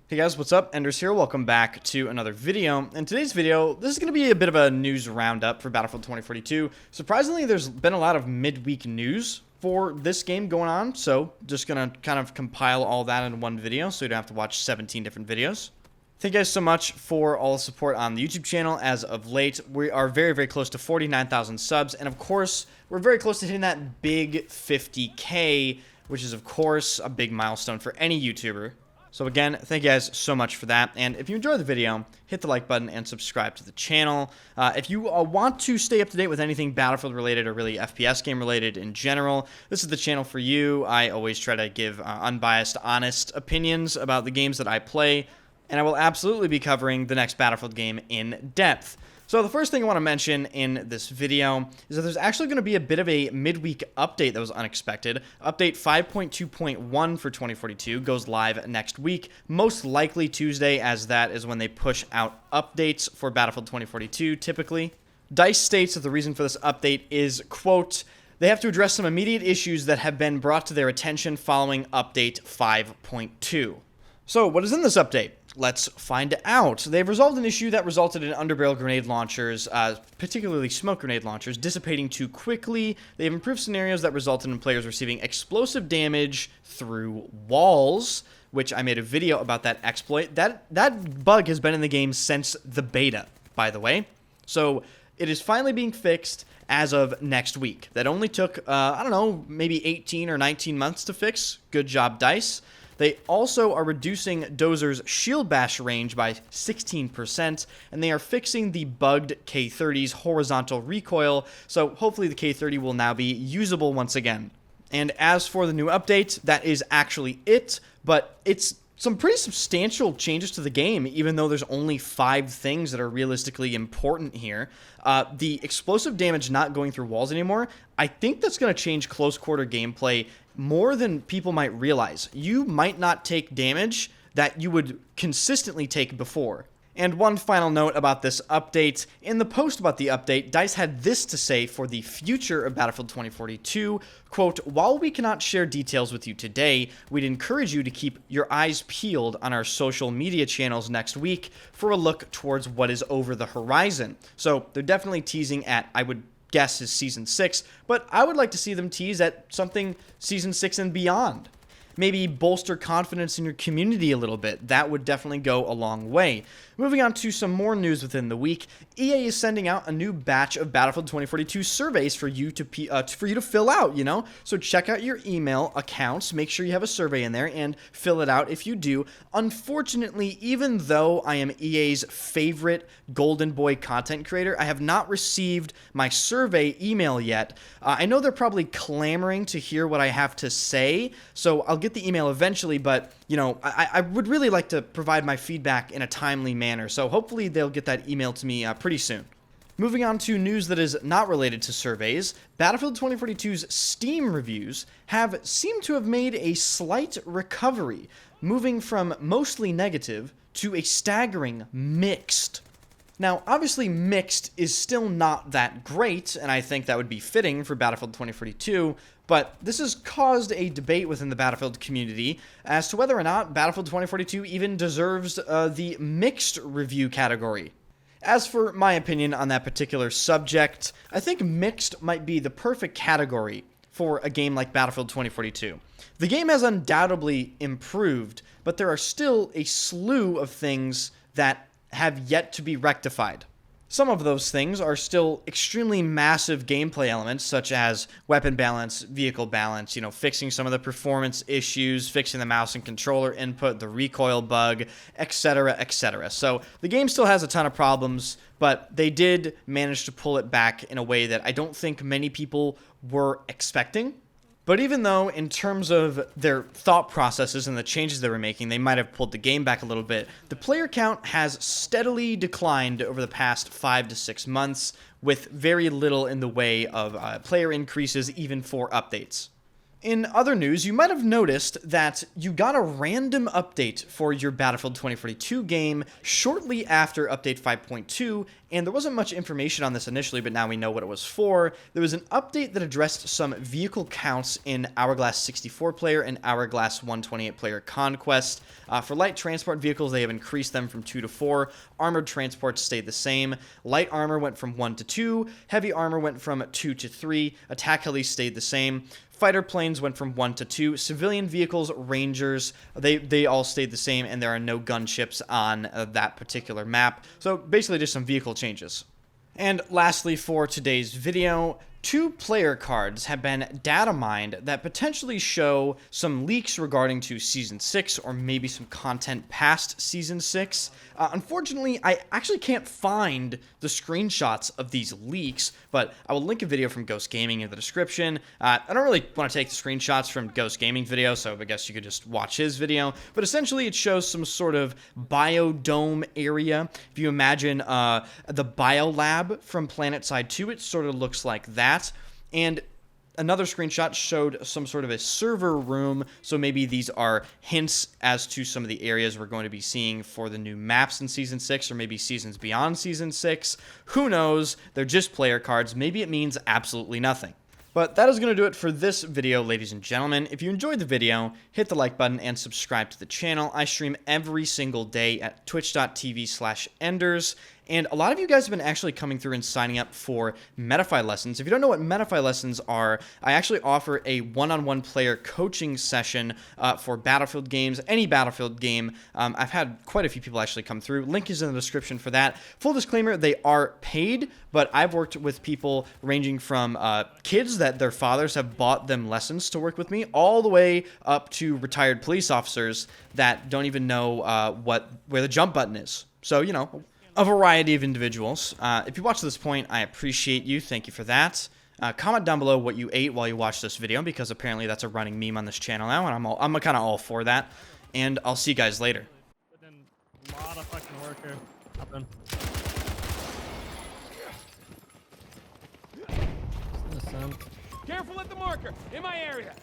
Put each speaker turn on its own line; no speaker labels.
Hey guys, what's up? Enders here. Welcome back to another video. In today's video, this is going to be a bit of a news roundup for Battlefield 2042. Surprisingly, there's been a lot of midweek news for this game going on, so just going to kind of compile all that in one video so you don't have to watch 17 different videos. Thank you guys so much for all the support on the YouTube channel as of late. We are very, very close to 49,000 subs, and of course, we're very close to hitting that big 50K, which is of course a big milestone for any YouTuber. So again, thank you guys so much for that, and if you enjoyed the video, hit the like button and subscribe to the channel. If you want to stay up to date with anything Battlefield related or really FPS game related in general, this is the channel for you. I always try to give unbiased, honest opinions about the games that I play, and I will absolutely be covering the next Battlefield game in depth. So the first thing I want to mention in this video is that there's actually going to be a bit of a midweek update that was unexpected. Update 5.2.1 for 2042 goes live next week, most likely Tuesday, as that is when they push out updates for Battlefield 2042 typically. DICE states that the reason for this update is, quote, they have to address some immediate issues that have been brought to their attention following update 5.2. So what is in this update? Let's find out. They've resolved an issue that resulted in underbarrel grenade launchers, particularly smoke grenade launchers, dissipating too quickly. They've improved scenarios that resulted in players receiving explosive damage through walls, which I made a video about that exploit. That bug has been in the game since the beta, by the way. So it is finally being fixed as of next week. That only took, I don't know, maybe 18 or 19 months to fix. Good job, DICE. They also are reducing Dozer's shield bash range by 16%, and they are fixing the bugged K30's horizontal recoil, so hopefully the K30 will now be usable once again. And as for the new update, that is actually it, but it's some pretty substantial changes to the game, even though there's only 5 things that are realistically important here. The explosive damage not going through walls anymore, I think that's going to change close quarter gameplay more than people might realize. You might not take damage that you would consistently take before. And one final note about this update. In the post about the update, DICE had this to say for the future of Battlefield 2042, quote, while we cannot share details with you today, we'd encourage you to keep your eyes peeled on our social media channels next week for a look towards what is over the horizon. So they're definitely teasing at, I would guess, is Season 6, but I would like to see them tease at something Season 6 and beyond. Maybe bolster confidence in your community a little bit. That would definitely go a long way. Moving on to some more news within the week, EA is sending out a new batch of Battlefield 2042 surveys for you to fill out, you know? So check out your email accounts, make sure you have a survey in there, and fill it out if you do. Unfortunately, even though I am EA's favorite golden boy content creator, I have not received my survey email yet. I know they're probably clamoring to hear what I have to say, so I'll get the email eventually, but you know, I would really like to provide my feedback in a timely manner, so hopefully they'll get that email to me pretty soon. Moving on to news that is not related to surveys, Battlefield 2042's Steam reviews have seemed to have made a slight recovery, moving from mostly negative to a staggering mixed. Now, obviously, mixed is still not that great, and I think that would be fitting for Battlefield 2042, but this has caused a debate within the Battlefield community as to whether or not Battlefield 2042 even deserves the mixed review category. As for my opinion on that particular subject, I think mixed might be the perfect category for a game like Battlefield 2042. The game has undoubtedly improved, but there are still a slew of things that have yet to be rectified. Some of those things are still extremely massive gameplay elements, such as weapon balance, vehicle balance, you know, fixing some of the performance issues, fixing the mouse and controller input, the recoil bug, etc., etc. So the game still has a ton of problems, but they did manage to pull it back in a way that I don't think many people were expecting. But even though, in terms of their thought processes and the changes they were making, they might have pulled the game back a little bit, the player count has steadily declined over the past 5 to 6 months, with very little in the way of player increases even for updates. In other news, you might have noticed that you got a random update for your Battlefield 2042 game shortly after update 5.2, and there wasn't much information on this initially, but now we know what it was for. There was an update that addressed some vehicle counts in Hourglass 64-player and Hourglass 128-player Conquest. For light transport vehicles, they have increased them from 2 to 4. Armored transports stayed the same. Light armor went from 1 to 2. Heavy armor went from 2 to 3. Attack helis stayed the same. Fighter planes went from 1 to 2. Civilian vehicles, Rangers, they all stayed the same, and there are no gunships on that particular map. So basically just some vehicle changes. And lastly for today's video, 2 player cards have been data mined that potentially show some leaks regarding to Season 6 or maybe some content past Season 6. Unfortunately, I actually can't find the screenshots of these leaks, but I will link a video from Ghost Gaming in the description. I don't really want to take the screenshots from Ghost Gaming's video, so I guess you could just watch his video. But essentially, it shows some sort of biodome area. If you imagine the biolab from PlanetSide 2, it sort of looks like that. And another screenshot showed some sort of a server room, so maybe these are hints as to some of the areas we're going to be seeing for the new maps in Season 6, or maybe seasons beyond Season 6. Who knows? They're just player cards. Maybe it means absolutely nothing. But that is going to do it for this video, ladies and gentlemen. If you enjoyed the video, hit the like button and subscribe to the channel. I stream every single day at twitch.tv/enders. And a lot of you guys have been actually coming through and signing up for Metafy lessons. If you don't know what Metafy lessons are, I actually offer a one-on-one player coaching session for Battlefield games, any Battlefield game. I've had quite a few people actually come through. Link is in the description for that. Full disclaimer, they are paid, but I've worked with people ranging from kids that their fathers have bought them lessons to work with me, all the way up to retired police officers that don't even know where the jump button is. So, you know, a variety of individuals. If you watch to this point, I appreciate you. Thank you for that. Comment down below what you ate while you watched this video, because apparently that's a running meme on this channel now, and I'm kind of all for that. And I'll see you guys later.
Put in a lot of fucking work here. Up in.
Careful at the marker! In my area!